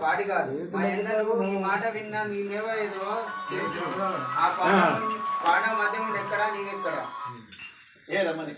పాడి కాదు మా ఎన్నలు ఈ మాట విన్నా నీవేవో ఏదో ఆ పాడ మధ్యం ఎక్కడా నీవెక్కడా ఏ రమణి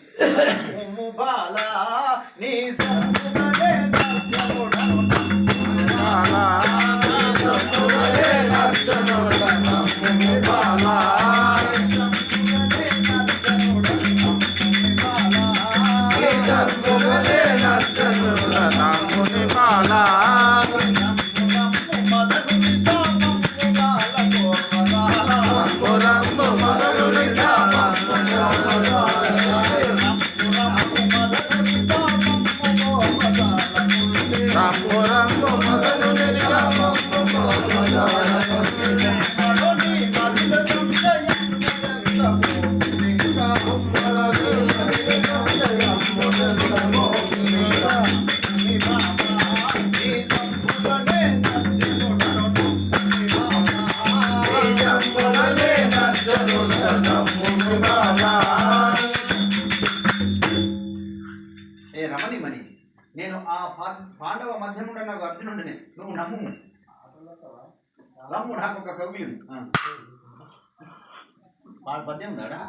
ఏ రమణి మణి నేను ఆ పాండవ మధ్యముండ నాకు అర్జునుడిని నువ్వు నమ్ము రమ్ము నాకు ఒక కవియం పద్యం ఉందాడా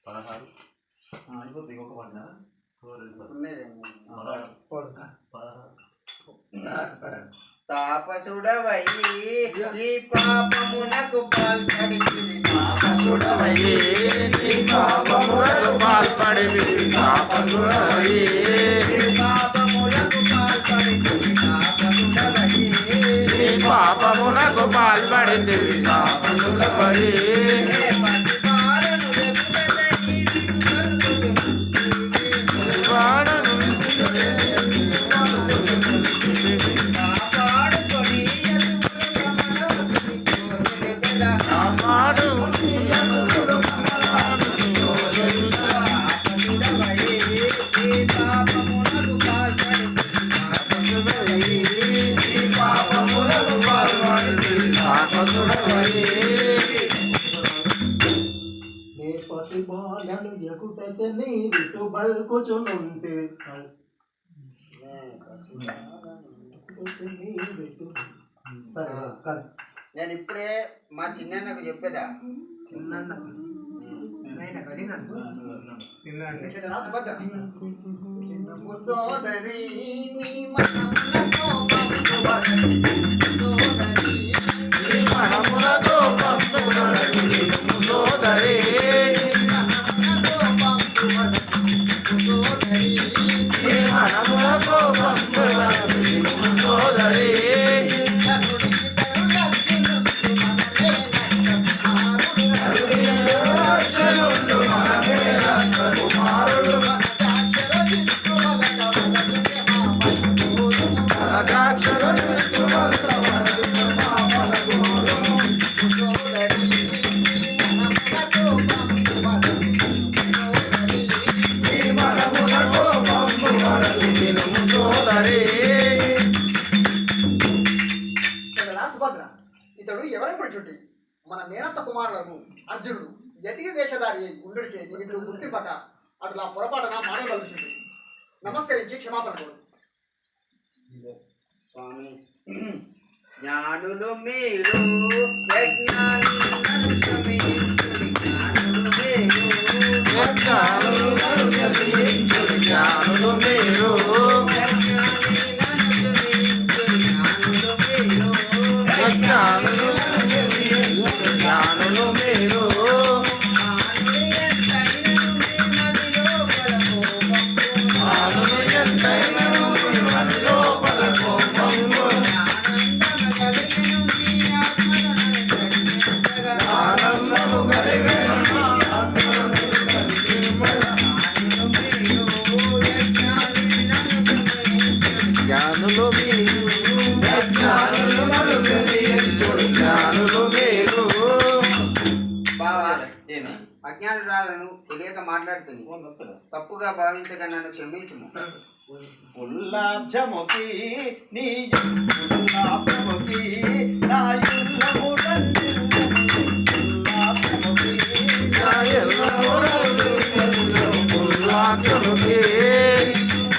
16 అయిపోతుంది ఒక పడినా తాపసుడవయ్యి ఈ పాపమునకు పాల్పడి తాపసుడవయ్యి ఈ పాపమునకు పాల్పడి తాపసుడవయ్యి పాపములకు పాల్పడి తాపసుడవయ్యి ఈ పాపమునకు పాల్పడి తాపసుడవయ్యి బల్కుచునుంటివి నేను ఇప్పుడే మా చిన్నకు చెప్పేదా సోదరి ఇతడు ఎవరిని పడుచుండి మన మేనత్త కుమారులను అర్జునుడు యతికి వేషధారి ఉండడి చేతి వీటిలో గుర్తింపక అట్లా పొరపాటున మాడవలసింది. నమస్కరించి క్షమాపణ కోరు. స్వామి జ్ఞానులు మీరు యజ్ఞాని జ్ఞానులు మీరు జ్ఞానులు మీరు జ్ఞానులు మీరు అజ్ఞానురాలను తెలియక మాట్లాడుతుంది. తప్పుగా భావించగా నన్ను క్షమించుము. ఉల్లాబ్జముఖి నీ ఉల్లాబ్జముఖి నా యుల్లమురండి ఉల్లాబ్జముఖి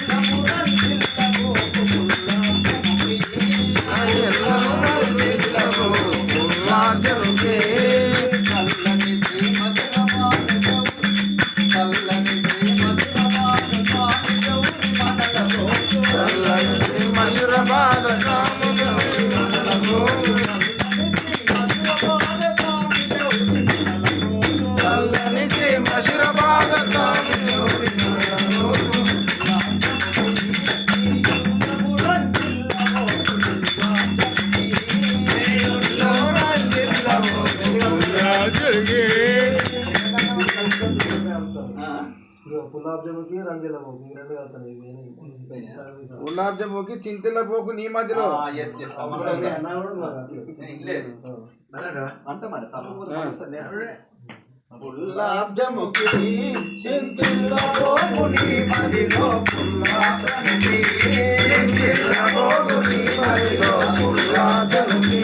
నా ఉల్లాసముఖి ఉల్లాసముఖి చల్లని శ్రీమధురమానవు చల్లని శ్రీమధురమానవు మనలలో మధురపాద కాములకు చల్లని శ్రీ మధురపాద గులాబ్ జాముకి చింతల పోకు నీ మధ్యలో అంటే మరి గులాబ్జముఖి చింతిల్ల పోకు నీ మదిలో గులాబ్జముఖి చింతిల్ల పోకు నీ మదిలో గులాబ్జముఖి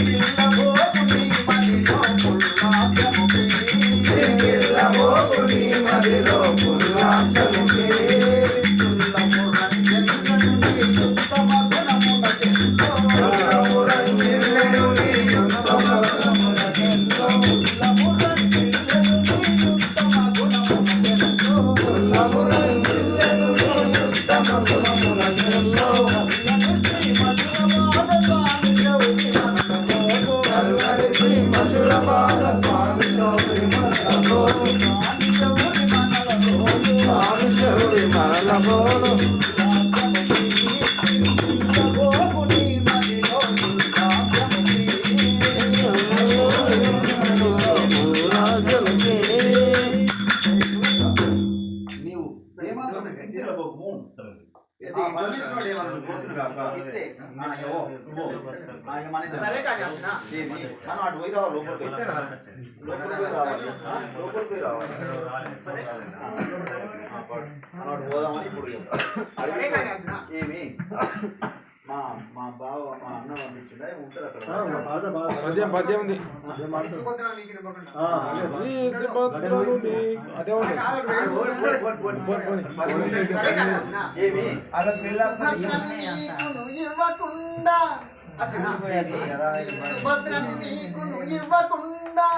చింతిల్ల పోకు నీ మదిలో గులాబ్జముఖి చింతిల్ల పోకు నీ మదిలో గులాబ్జముఖి సరే కానీ అర్జున, మనం అటు పోయి రావాలి లోపలికి పోయి రావాలి సరే మనం అటు పోదామని ఇప్పుడు సరే కానీ అర్జున, ఏమి మా బావ మా అన్న పంపించిందా ఉంటారు అక్కడ పద్యం ఉంది సుభద్ర నీకు ఇవ్వకుండా. ఈ సుభద్రను అదే ఉంది కాదు, సరే కానీ అర్జున, ఏమి సుభద్రను నీకును ఇవ్వకుండా అర్జున, సుభద్రను నీకును ఇవ్వకుండా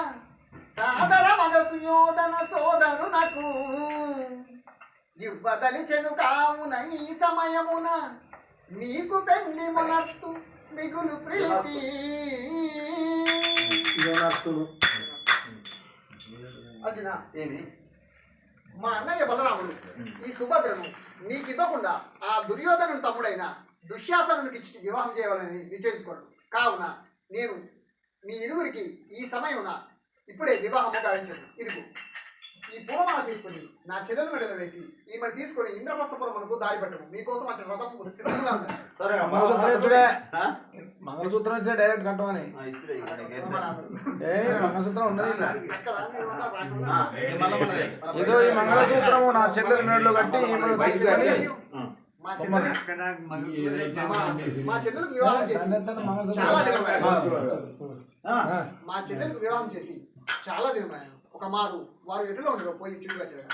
సాదర మదసుయోధన సోదరునకు ఇవ్వదలిచెను కావున ఈ సమయమున నీకు పెళ్లి మునర్తు మిగులు ప్రీతి. అర్జున, ఏమి మా అన్నయ్య బలరాముడు ఈ సుభద్రను నీకు ఇవ్వకుండా ఆ దుర్యోధను తమ్ముడైన దుశ్శాసనునికి ఇచ్చి వివాహం చేయాలని నిశ్చయించుకోను. కావున నేను మీ ఇరువురికి ఈ సమయమున ఇప్పుడే వివాహము గావించదు. ఇదిగో ఈ పూలమాల తీసుకుని నా చెల్లెల మెడలో వేసి ఈమెను తీసుకొని ఇంద్రప్రస్థపురమునకు దారి పట్టము. మీకోసం వచ్చిన రథం సిద్ధంగా ఉంది. సరే మంగళసూత్రం ఇచ్చే డైరెక్ట్ కట్టమని మంగళసూత్రం ఉండదు అక్కడ మీరు అంతా రాసి ఏదో ఈ మంగళసూత్రము నా చెల్లెల మేడలో కట్టి ఈమెను తీసుకొని మా చెల్లెలకు వివాహం చేసి చాలా దినమైంది. మా చెల్లెలకు వివాహం చేసి చాలా దినమైంది. ఒక మారు వారు ఎటులో ఉండరు పోయి చూసి వచ్చారు.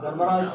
ధర్మరాజు